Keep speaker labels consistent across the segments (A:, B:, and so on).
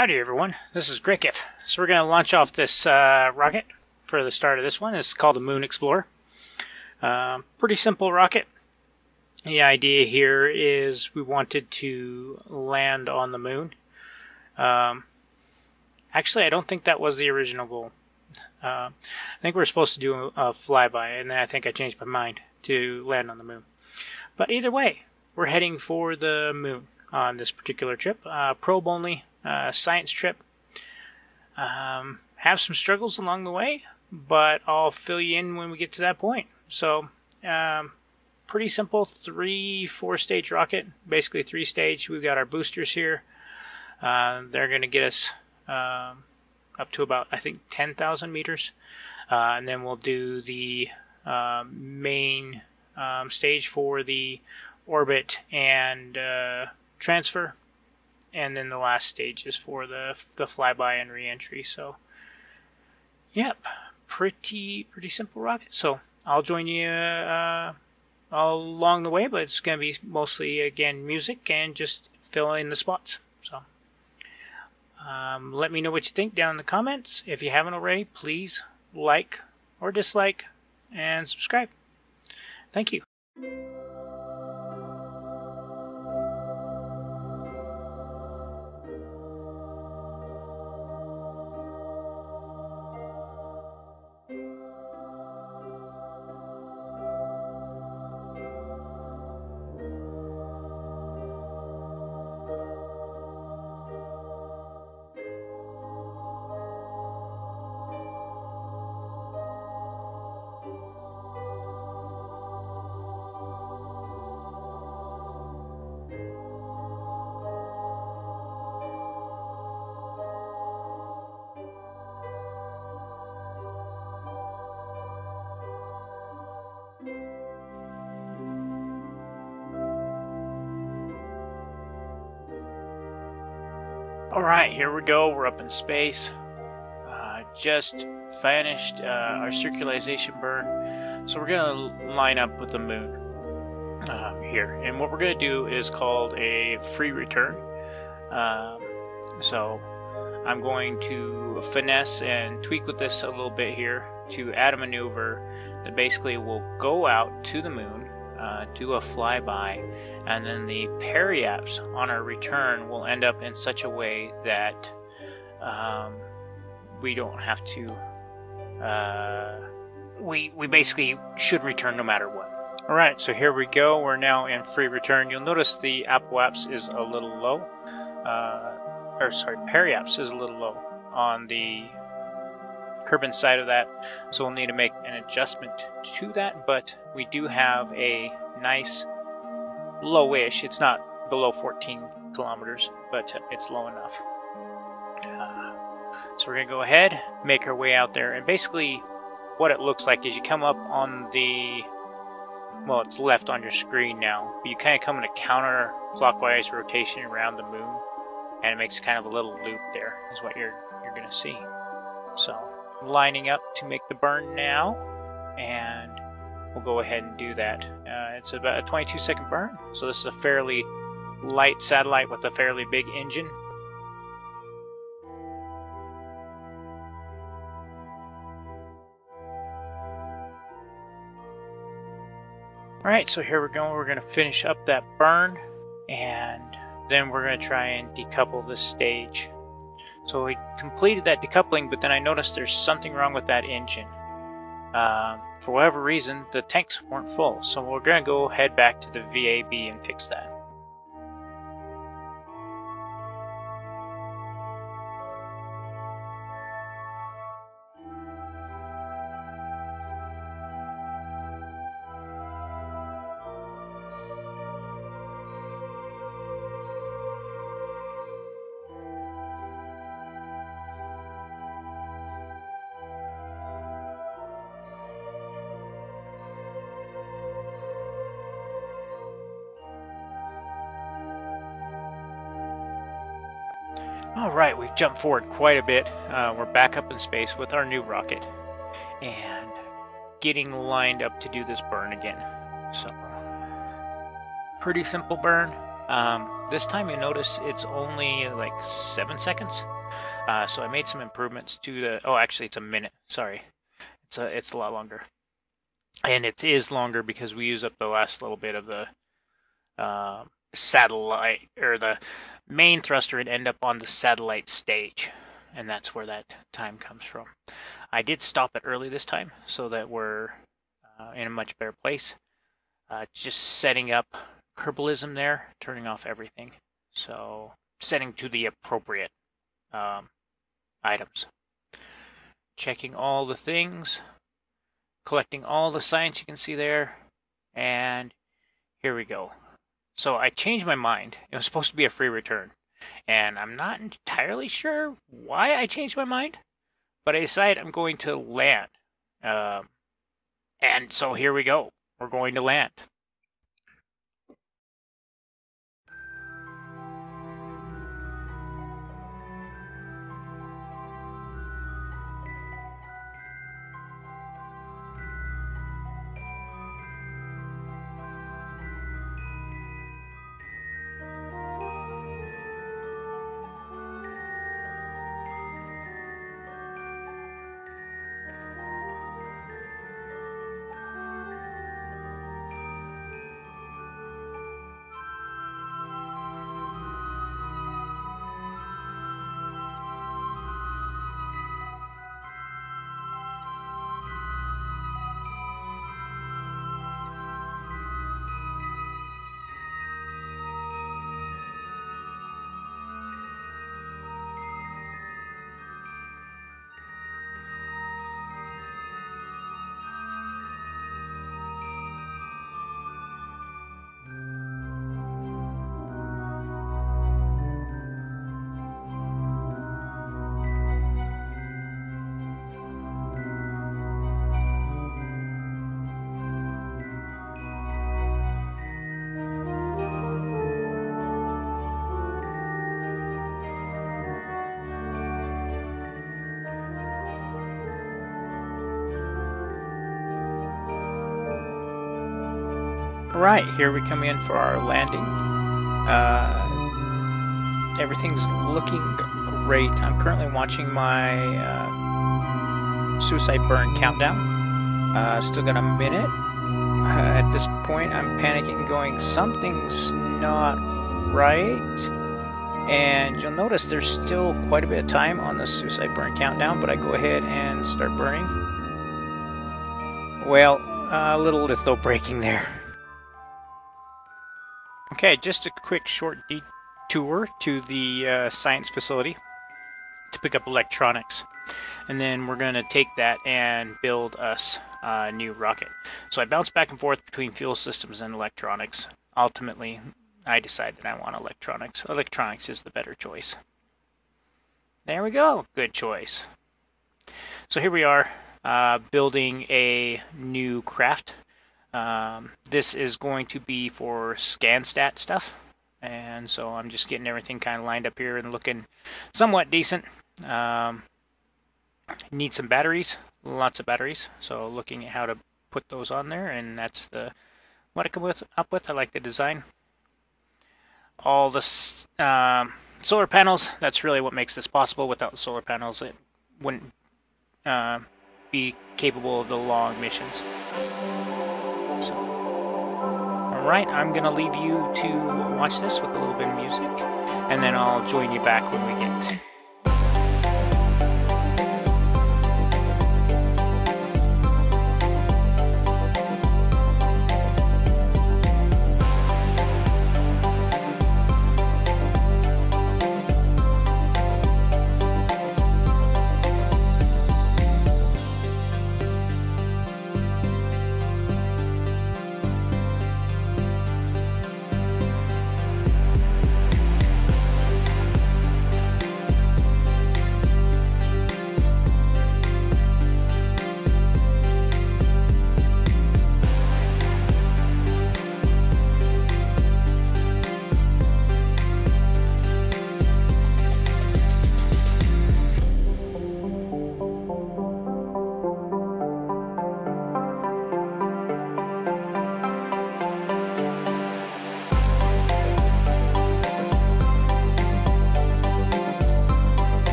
A: Howdy everyone, this is Grakef. So we're going to launch off this rocket for the start of this one. It's called the Moon Explorer. Pretty simple rocket. The idea here is we wanted to land on the moon. Actually, I don't think that was the original goal. I think we're supposed to do a flyby, and then I think I changed my mind to land on the moon. But either way, we're heading for the moon on this particular trip. Probe only. Science trip. Have some struggles along the way, but I'll fill you in when we get to that point. So, pretty simple 3-4 stage rocket, basically 3 stage. We've got our boosters here. They're going to get us up to about, I think, 10,000 meters. And then we'll do the main stage for the orbit and transfer. And then the last stage is for the flyby and re-entry. So, yep, pretty simple rocket. So I'll join you all along the way, but it's going to be mostly, again, music and just fill in the spots. So let me know what you think down in the comments. If you haven't already, please like or dislike and subscribe. Thank you. Alright, here we go. We're up in space. Just finished our circularization burn. So we're going to line up with the moon here. And what we're going to do is called a free return. So I'm going to finesse and tweak with this a little bit here to add a maneuver that basically will go out to the moon, do a flyby, and then the periaps on our return will end up in such a way that we don't have to we basically should return no matter what. Alright, so here we go. We're now in free return. You'll notice the apoaps is a little low, periaps is a little low on the Kerbin side of that, so we'll need to make an adjustment to that, but we do have a nice lowish. It's not below 14 kilometers, but it's low enough. So we're going to go ahead, make our way out there, and basically what it looks like is you come up on the, well, it's left on your screen now, but you kind of come in a counterclockwise rotation around the moon, and it makes kind of a little loop there, is what you're going to see. So, lining up to make the burn now, and we'll go ahead and do that. It's about a 22-second burn, so this is a fairly light satellite with a fairly big engine. Alright, so here we're going. We're going to finish up that burn, and then we're going to try and decouple this stage. So we completed that decoupling, but then I noticed there's something wrong with that engine. For whatever reason, the tanks weren't full, so we're going to go head back to the VAB and fix that. Alright, we've jumped forward quite a bit. We're back up in space with our new rocket and getting lined up to do this burn again. So, pretty simple burn. This time you notice it's only like 7 seconds. So I made some improvements to the. Oh, actually, it's a minute. Sorry, it's a lot longer, and it is longer because we use up the last little bit of the satellite, or the main thruster, and end up on the satellite stage, and that's where that time comes from. I did stop it early this time so that we're in a much better place. Just setting up Kerbalism there, turning off everything. So setting to the appropriate items. Checking all the things, collecting all the science you can see there, and here we go. So I changed my mind. It was supposed to be a free return, and I'm not entirely sure why I changed my mind, but I decided I'm going to land. And so here we go. We're going to land. Right, here we come in for our landing. Everything's looking great. I'm currently watching my suicide burn countdown. Still got a minute. At this point, I'm panicking, going, something's not right. And you'll notice there's still quite a bit of time on the suicide burn countdown, but I go ahead and start burning. Well, a little litho breaking there. Okay, just a quick short detour to the science facility to pick up electronics. And then we're going to take that and build us a new rocket. So I bounce back and forth between fuel systems and electronics. Ultimately, I decide that I want electronics. Electronics is the better choice. There we go. Good choice. So here we are building a new craft. This is going to be for ScanStat stuff, and so I'm just getting everything kind of lined up here and looking somewhat decent. Need some batteries, lots of batteries, so looking at how to put those on there, and that's what I come up with. I like the design. All the solar panels, that's really what makes this possible. Without the solar panels, it wouldn't be capable of the long missions. Alright, I'm going to leave you to watch this with a little bit of music, and then I'll join you back when we get...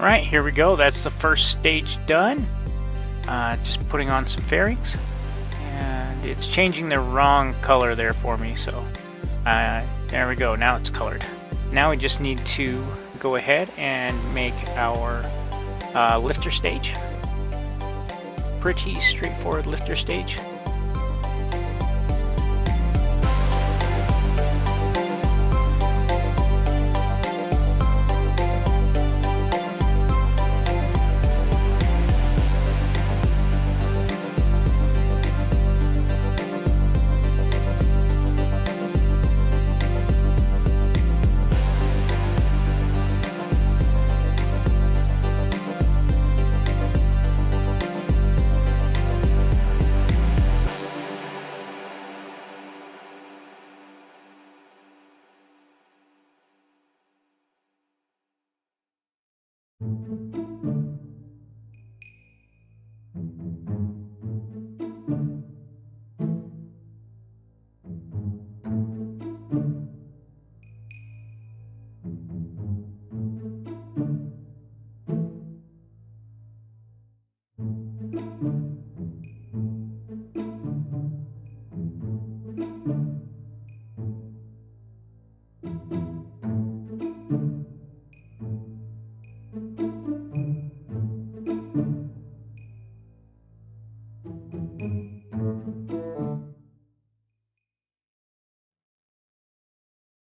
A: Right, here we go. That's the first stage done. Just putting on some fairings. And it's changing the wrong color there for me, so there we go. Now it's colored. Now we just need to go ahead and make our lifter stage. Pretty straightforward lifter stage.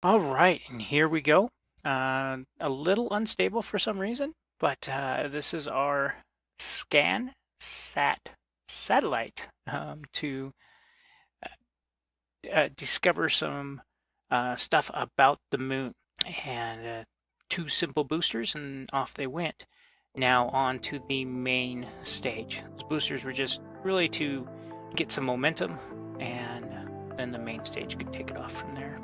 A: All right, and here we go. A little unstable for some reason, but this is our SCAN satellite to discover some stuff about the moon. And 2 simple boosters, and off they went. Now on to the main stage. Those boosters were just really to get some momentum, and then the main stage could take it off from there.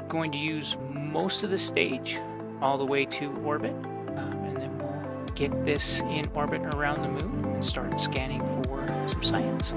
A: Going to use most of the stage all the way to orbit, and then we'll get this in orbit around the moon and start scanning for some science.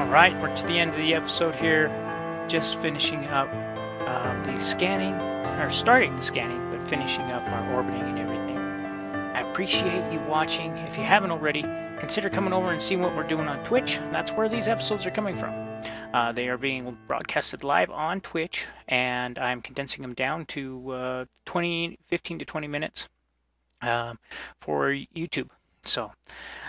A: Alright, we're to the end of the episode here. Just finishing up the scanning, or starting the scanning, but finishing up our orbiting and everything. I appreciate you watching. If you haven't already, consider coming over and seeing what we're doing on Twitch. That's where these episodes are coming from. They are being broadcasted live on Twitch, and I'm condensing them down to 15 to 20 minutes for YouTube. So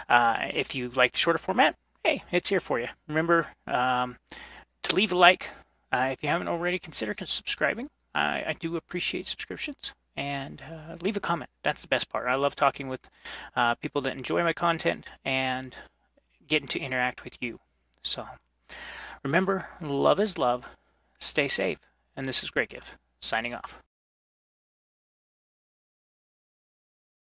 A: if you like the shorter format, hey, it's here for you. Remember to leave a like. If you haven't already, consider subscribing. I do appreciate subscriptions. And leave a comment. That's the best part. I love talking with people that enjoy my content and getting to interact with you. So remember, love is love. Stay safe. And this is Grakef, signing off.